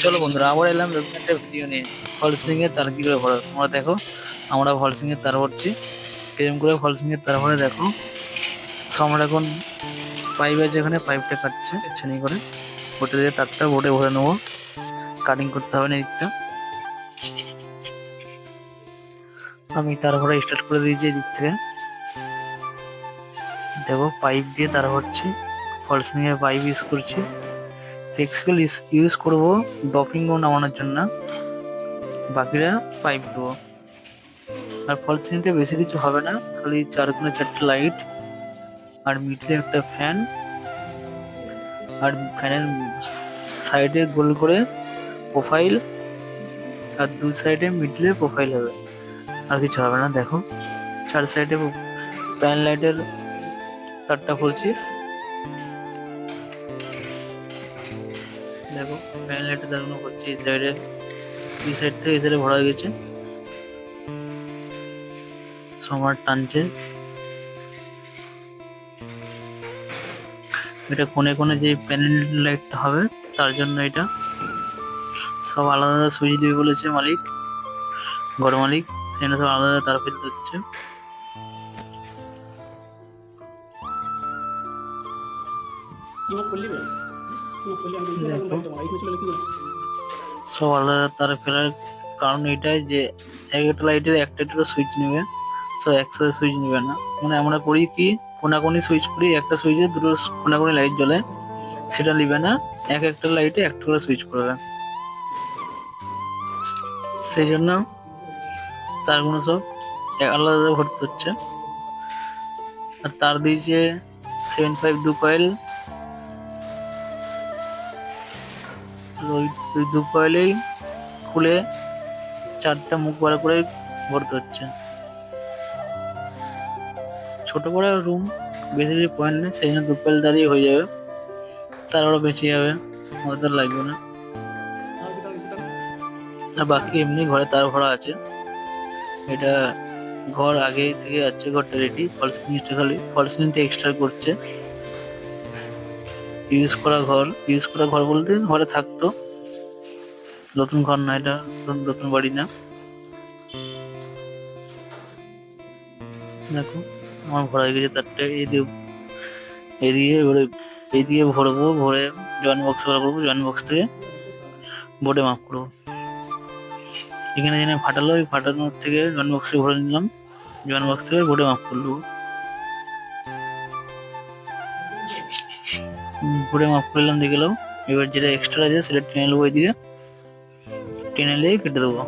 চলো বন্ধুরা, আবার এলাম নতুন একটা ভিডিও নিয়ে। ফল সিলিং এর তার কি করে ভরা, তোমরা দেখো। আমরা ফল সিলিং এর তার ভরছি। এরকম করে ফল সিলিং এর তার ভরে দেখো। সম্রাট এখন পাইপ আছে, এখানে পাইপটা কাটছে ছেনি করে। ওটা দিয়ে তারটা বোর্ডে ভরে নেবো। কাটিং করতে হবে না এদিকটা। আমি তার ভরা স্টার্ট করে দিয়েছি এদিক থেকে। দেখো পাইপ দিয়ে তার ভরছি, ফল সিলিং এর পাইপ ইউজ করছি। ফ্লেক্সিবল ইউজ করবো ড্রপিং নামানোর জন্য, বাকিরা পাইপ দেবো। আর ফল সিলিংটা বেশি কিছু হবে না, খালি চার কোণে চারটে লাইট, আর মিডলে একটা ফ্যান, আর ফ্যানের সাইডে গোল করে প্রোফাইল, আর দুই সাইডে মিডলে প্রোফাইল হবে। আর কিছু হবে না। দেখো চার সাইডে প্যান লাইটের তারটা খুলছি। দেখো প্যান লাইটের তারগুলো করছি এই সাইডে, দুই সাইড থেকে এই সাইডে ভরা গেছে। সমান টানছে। এটা কোণে কোণে যে প্যানেল লাইটটা হবে, তার জন্য এটা সব আলাদা আলাদা সুইচ দিবে বলেছে মালিক, ঘর মালিক। সেখানে সব আলাদা আলাদা তার ফেলতে হচ্ছে। দেখো সব আলাদা তার ফেলার কারণ এটাই যে এক একটা লাইটের একটা একটা সুইচ নেবে, সব একসাথে সুইচ নেবে না। মানে আমরা করি কি, কোনাকুনি সুইচ করি, একটা সুইচে দুটো কোনাকুনি লাইট জ্বলে, সেটা নিবে না। এক একটা লাইটে একটা করে সুইচ করবে। সেই জন্য তারগুলো সব আলাদা ভরতে হচ্ছে। আর তার দিয়েছে 7.5 দু কয়েল। ওই দু কয়েলেই খুলে চারটা মুখ বার করে ভরতে হচ্ছে। ছোট বড় রুম, বেশি বেশি পয়েন্ট নেই, সেই জন্য দু কয়েল দাঁড়িয়ে হয়ে যাবে। তার আরো বেঁচে যাবে, আমাদের লাগবে না। আর বাকি এমনি ঘরে তার ভরা আছে। এটা ঘর আগে থেকে আছে, ঘরটা রেডি। ফল সিলিংটা খালি ফল সিলিংটা এক্সট্রা করছে। ইউজ করা ঘর বলতে ঘরে থাকতো, নতুন ঘর না এটা, নতুন বাড়ি না। দেখো আমার ভরা হয়ে গেছে তারটা। এই দিয়ে ভরবো, ভরে জয়েন্ট বক্স বার করবো, জয়েন্ট বক্স থেকে বোর্ডে মাপ করবো। এখানে যেখানে ফাটালো, ওই ফাটানোর থেকে জয়েন্ট বক্সে ভরে নিলাম, জয়েন্ট বক্স থেকে বোর্ডে মাপ করলো। বোর্ডে মাপ করলাম দিয়ে গেলাম। এবার যেটা এক্সট্রা আছে সেটা টেনে নেবো, দিয়ে টেনে নিয়ে কেটে দেবো।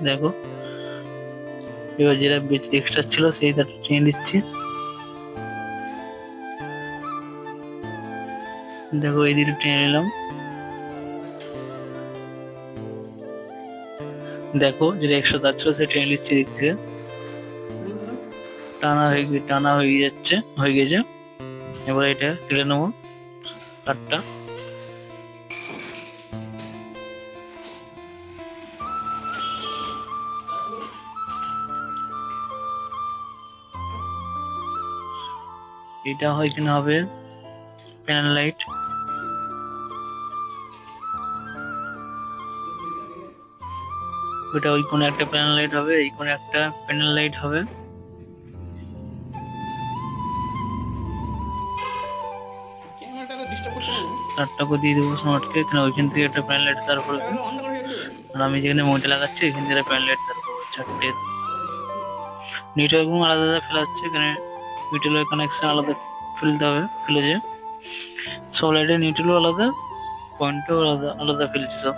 দেখো এবার যেটা এক্সট্রা ছিল সেই তারটা টেনে দিচ্ছি। দেখো এই দিকে টেনে নিলাম। দেখো যেটা এক্সট্রা তার ছিল সেটা টেনে নিচ্ছি দিক থেকে। টানা হয়ে গেছে। এবার এটা কেটে নেবো তারটা। এটা হয় কিনা হবে প্যানেল লাইট। ওটা ওই কোণে একটা প্যানেল লাইট হবে, এই কোণে একটা প্যানেল লাইট হবে। তারটাকে দিয়ে দেবো স্মার্টকে, এখানে ওইখান থেকে একটা প্যানেল লাইট তার পড়বে। আর আমি যেখানে মনিটর লাগাচ্ছি এখান থেকে প্যানেল লাইট তার পড়বে চারটে। নেটওয়ার্ক আলাদা আলাদা ফেলা হচ্ছে, এখানে মিডল কানেকশন আলাদা ফেলতে হবে, ফেলেছে সব লাইটে নিউট্রালও আলাদা, পয়েন্টও আলাদা আলাদা ফেলছি সব।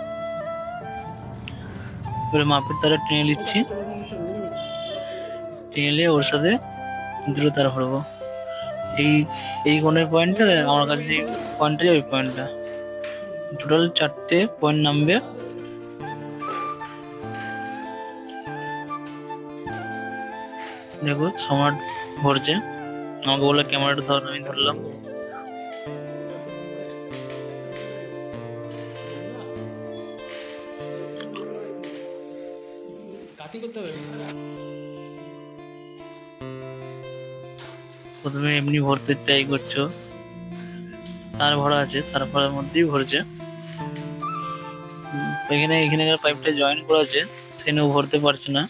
এবারে মাপের তারা টেনে নিচ্ছি, টেনে নিয়ে ওর সাথে দুটো তার ভরবো। এই এই কোণের পয়েন্টটা আমার কাছে, এই পয়েন্টটা ওই পয়েন্টটা, টোটাল চারটে পয়েন্ট নামবে। দেখো সম্রাট ভরছে, আমাকে বললো ক্যামেরাটা ধর, আমি ধরলাম। প্রথমে এমনি ভরতে ট্রাই করছো, তার ভরা আছে, তার ভরার মধ্যেই ভরছে। তো এখানে পাইপটা জয়েন করা আছে, সেখানেও ভরতে পারছে না,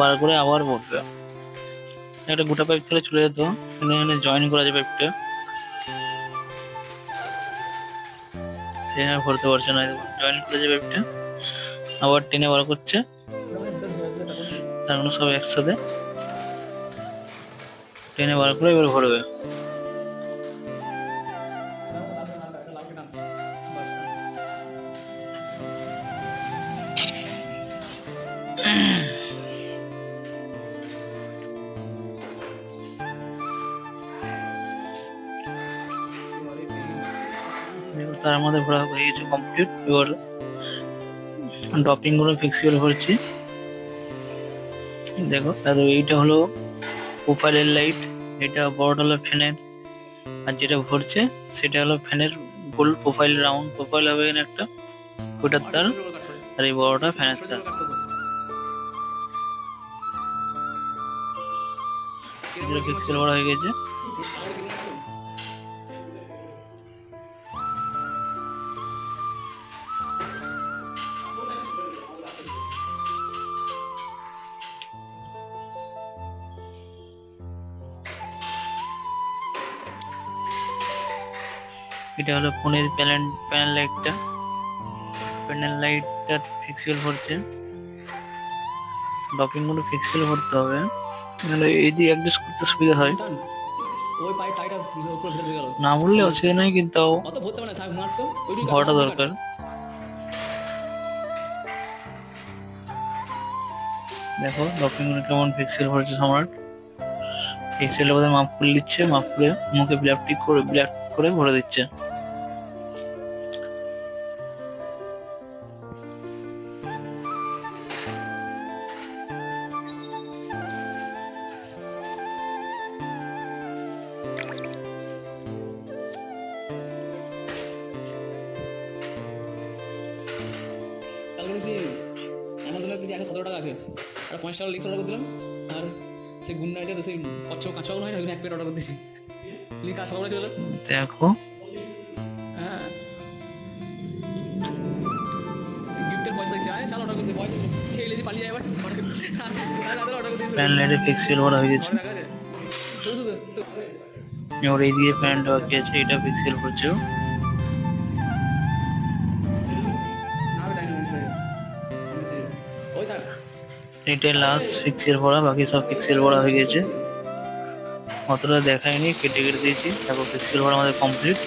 বার করে আবার ভরবে। একটা গোটা পাইপ থেকে চলে যেত, এখানে জয়েন করা আছে পাইপটা, সেখানে ভরতে পারছে না, জয়েন করেছে পাইপটা, আবার টেনে বার করছে, তার সব একসাথে টেনে বার করে এবার ভরবে। তার মধ্যে ভরা হয়ে গেছে কমপ্লিট। এবার ড্রপিং গুলো ফ্লেক্সিবল ভরছি। দেখো, আর এইটা হলো প্রোফাইলের লাইট, এটা বড়টা হলো ফ্যানের, আর যেটা ভরছে সেটা হলো ফ্যানের গোল প্রোফাইল, রাউন্ড প্রোফাইল হবে এখানে একটা, ওটার তার, আর এই বড়টা ফ্যানের তার। এগুলো ফ্লেক্সিবল ভরা হয়ে গেছে। এটা হলো ফোনের প্যানেল লাইটটা, প্যানেল লাইটটা ফিক্সিবল করছে। ডপিং গুলো ফিক্সিবল করতে হবে, মানে এই দিয়ে অ্যাডজাস্ট করতে সুবিধা হয়। না বললে অসুবিধা নাই, কিন্তু ভরাটা দরকার। দেখো ডপিং গুলো কেমন ফিক্সিবল করেছে সম্রাট। ফিক্সিবল বোধহয় মাপ করে দিচ্ছে, মাপ করে মুখে ব্ল্যাক করে ভরে দিচ্ছে। অ্যামাজনের কিছু 117 টাকা আছে, আর 50 টাকা লিক্স অর্ডার করে দিলাম, আর সেই গুড নাইটের সেই কাঁচা হয় না, ওইখানে 1 প্লেট অর্ডার করে দিয়েছি। লিখ কাজ খবর চলে। দেখো হ্যাঁ, গিফটের পয়সা চাই, চাল অর্ডার করতে পয়সা খেয়ে লেজি পালিয়ে যায়। এবার অর্ডার করে দিয়েছি, প্যান লাইটে ফিক্সিবল ভরা হয়ে গেছে। এবার এই দিয়ে প্যানটা বাকি আছে, এটা ফিক্সিবল করছে। এটা লাস্ট ফিক্সিবল ভরা, বাকি সব ফিক্সিবল ভরা হয়ে গেছে। অতটা দেখায়নি, কেটে দিয়েছি। তারপর ফিক্সিবল ভরা আমাদের কমপ্লিট।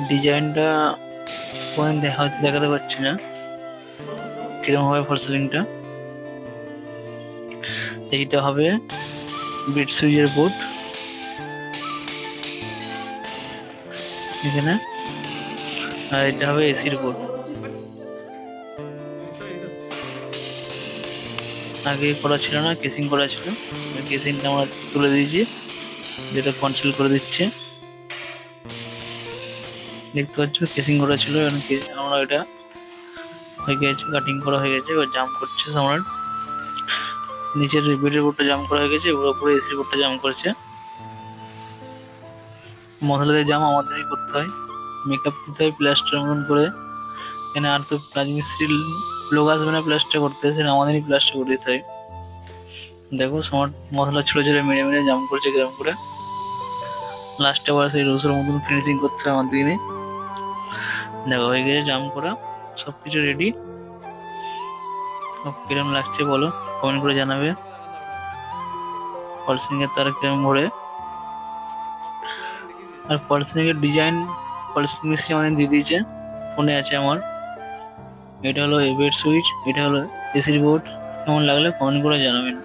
ডিজাইনটা হয়তো দেখাতে পারছি না কিরকম হবে ফল সিলিংটা। এইটা হবে বিট সুইচের বোর্ড এখানে, আর এটা হবে এসির বোর্ড। আগে করা ছিল না, কেসিং করা ছিল, কেসিংটা আমরা তুলে দিয়েছি, যেটা কনসিল করে দিচ্ছে। দেখতে পাচ্ছ কেসিং করা ছিল, আমরা এটা হয়ে গেছে, কাটিং করা হয়ে গেছে। এবার জাম্প করছে সম্রাট, নিচের বেডের বোর্ডটা জাম্প করা হয়ে গেছে, এবার উপরে এসির বোর্ডটা জাম্প করছে। মশলাদের জাম আমাদেরই করতে হয়, মেকআপ দিতে হয় প্লাস্টার মতন করে। এখানে আর তো রাজমিস্ত্রির লোক আসবে না প্লাস্টার করতে, সেটা আমাদেরই প্লাস্টার করে দিতে হয়। দেখো সম্রাট মশলা ছোট ছোট মেরে জাম্প করছে গ্রাম করে। লাস্টে আবার সেই রোসের মতন ফিনিশিং করতে হয় আমাদের দিনে। দেখো হয়ে গেছে জাম্প করা, সবকিছু রেডি। সব কিরম লাগছে বলো, কমেন্ট করে জানাবে। ফলসিং এর তার কিরম ঘোরে, আর ফলসিং এর ডিজাইন ফলসিং মিস্ত্রি আমাদের দিয়ে দিয়েছে, ফোনে আছে আমার। এটা হলো বেড সুইচ, এটা হলো এসির বোর্ড। কেমন লাগলে কমেন্ট করে জানাবেন।